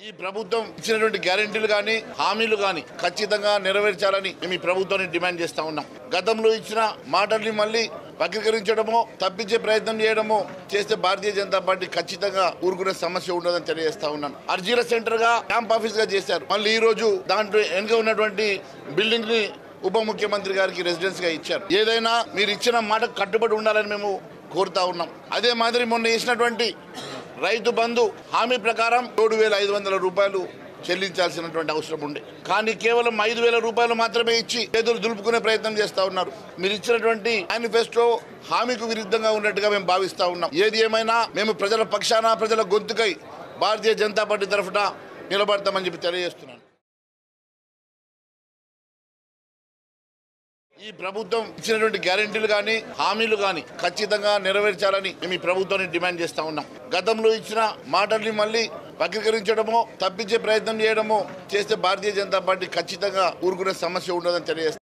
ఈ ప్రభుత్వం ఇచ్చినటువంటి గ్యారెంటీలు కానీ హామీలు కానీ ఖచ్చితంగా నెరవేర్చాలని మేము ఈ ప్రభుత్వాన్ని డిమాండ్ చేస్తా ఉన్నాం. గతంలో ఇచ్చిన మాటల్ని మళ్ళీ వక్రీకరించడమో తప్పించే ప్రయత్నం చేయడమో చేస్తే భారతీయ జనతా పార్టీ ఖచ్చితంగా ఊరుకునే సమస్య ఉండదని తెలియజేస్తా ఉన్నాను. అర్జీల సెంటర్ గా క్యాంప్ ఆఫీస్ గా చేశారు. మళ్ళీ ఈ రోజు దాంట్లో వెనుక ఉన్నటువంటి బిల్డింగ్ ని ఉప ముఖ్యమంత్రి గారికి రెసిడెన్స్ గా ఇచ్చారు. ఏదైనా మీరు ఇచ్చిన మాట కట్టుబడి ఉండాలని మేము కోరుతా ఉన్నాం. అదే మాదిరి మొన్న చేసినటువంటి రైతు బంధు హామీ ప్రకారం 7,500 రూపాయలు చెల్లించాల్సినటువంటి అవసరం ఉండే, కానీ కేవలం 5,000 రూపాయలు మాత్రమే ఇచ్చి చేతులు దులుపుకునే ప్రయత్నం చేస్తా ఉన్నారు. మీరు ఇచ్చినటువంటి మేనిఫెస్టో హామీకు విరుద్ధంగా ఉన్నట్టుగా మేము భావిస్తా ఉన్నాం. ఏది ఏమైనా మేము ప్రజల పక్షాన ప్రజల గొంతుకై భారతీయ జనతా పార్టీ తరఫున నిలబడతామని చెప్పి తెలియజేస్తున్నాను. ఈ ప్రభుత్వం ఇచ్చినటువంటి గ్యారెంటీలు కానీ హామీలు కానీ ఖచ్చితంగా నెరవేర్చాలని మేము ఈ ప్రభుత్వాన్ని డిమాండ్ చేస్తా ఉన్నాం. గతంలో ఇచ్చిన మాటల్ని మళ్ళీ వక్రీకరించడమో తప్పించే ప్రయత్నం చేయడమో చేస్తే భారతీయ జనతా పార్టీ ఖచ్చితంగా ఊరుకునే సమస్య ఉండదని తెలియజేస్తాం.